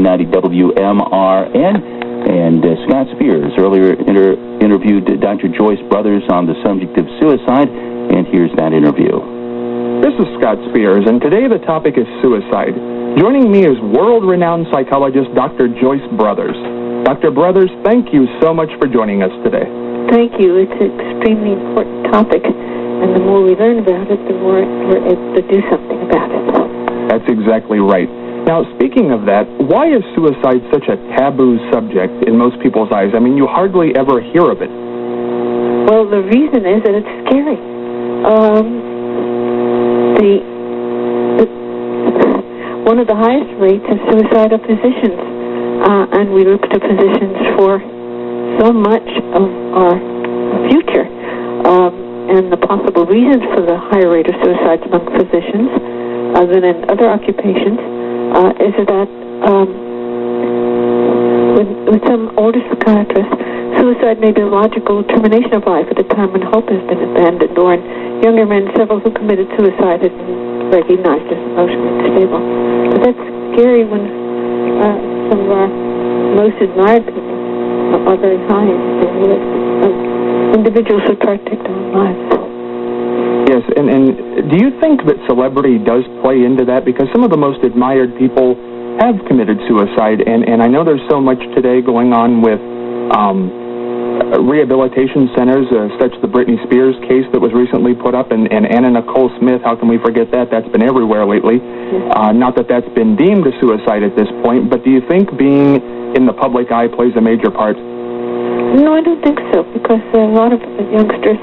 90 WMRN. And Scott Spears earlier interviewed Dr. Joyce Brothers on the subject of suicide, and here's that interview. This is Scott Spears, and today the topic is suicide. Joining me is world-renowned psychologist Dr. Joyce Brothers. Dr. Brothers, thank you so much for joining us today. Thank you. It's an extremely important topic, and the more we learn about it, the more we're able to do something about it. That's exactly right. Now, speaking of that, why is suicide such a taboo subject in most people's eyes? I mean, you hardly ever hear of it. Well, the reason is that it's scary. One of the highest rates of suicide are physicians, and we look to physicians for so much of our future. And the possible reasons for the higher rate of suicides among physicians than in other occupations is that with some older psychiatrists, suicide may be a logical termination of life at a time when hope has been abandoned, or in younger men, several who committed suicide had been recognized as emotionally stable. But that's scary when some of our most admired people are very high in the list of individuals who try to take their own lives. Yes, and do you think that celebrity does play into that? Because some of the most admired people have committed suicide, and I know there's so much today going on with rehabilitation centers, such as the Britney Spears case that was recently put up, and Anna Nicole Smith, how can we forget that? That's been everywhere lately. Not that that's been deemed a suicide at this point, but do you think being in the public eye plays a major part? No, I don't think so, because a lot of youngsters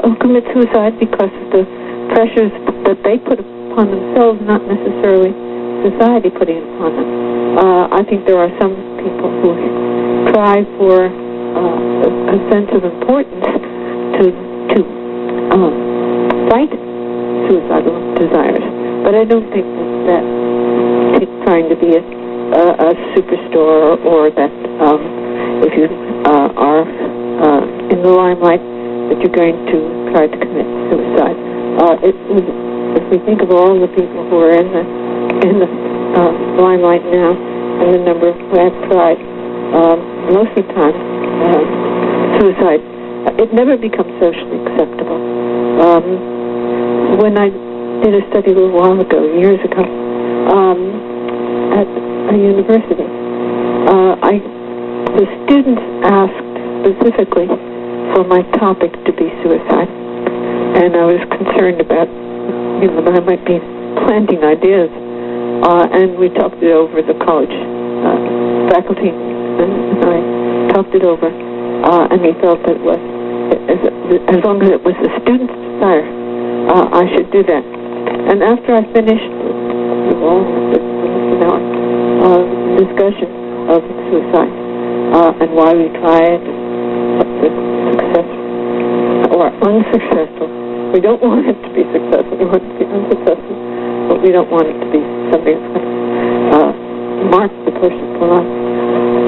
who commit suicide because of the pressures that they put upon themselves, not necessarily society putting it upon them. I think there are some people who try for a sense of importance to fight suicidal desires, but I don't think that trying to be a superstar, or that if you are in the limelight that you're going to try to commit suicide. If we think of all the people who are in the limelight now, and the number who have tried, most of the time, suicide, it never becomes socially acceptable. When I did a study a little while ago, years ago, at a university, the students asked specifically for my topic to be suicide, and I was concerned about, that I might be planting ideas, and we talked it over, the college faculty, and I talked it over, and we felt that it was, as long as it was the student's desire, I should do that. And after I finished discussion of suicide, and why we try it, successful or unsuccessful. We don't want it to be successful. We want it to be unsuccessful, but we don't want it to be something that's going to mark the person for life.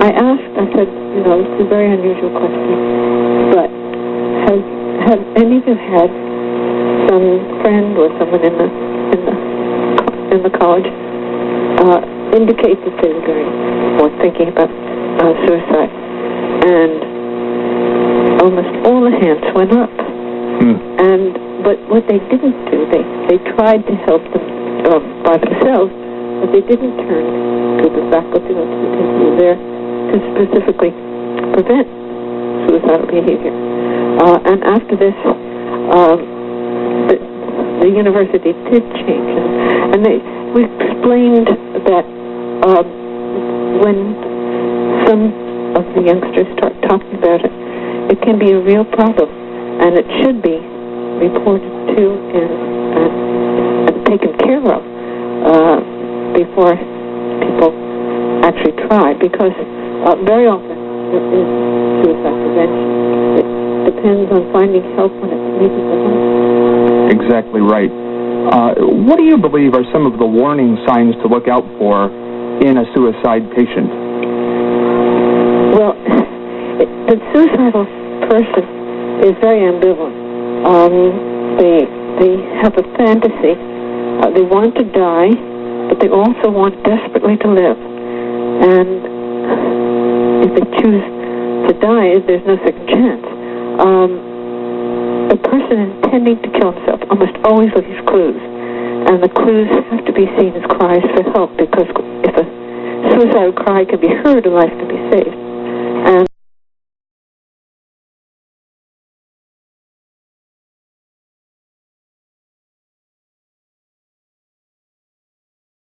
I said, it's a very unusual question, but have any of you had some friend or someone in the college indicate that they were going or thinking about suicide? And almost all the hands went up. But what they didn't do, they tried to help them by themselves, but they didn't turn to the faculty or to the people who were there to specifically prevent suicidal behavior. And after this, the university did change, and we explained that when some of the youngsters start talking about it, it can be a real problem, and it should be reported to and taken care of before people actually try, because very often there is suicide prevention. It depends on finding help when it's needed the most. Exactly right. What do you believe are some of the warning signs to look out for in a suicide patient? Well, the suicidal person is very ambivalent. They have a fantasy. They want to die, but they also want desperately to live. to die, there's no second chance. A person intending to kill himself almost always leaves clues, and the clues have to be seen as cries for help, because if a suicidal cry can be heard, a life can be saved. And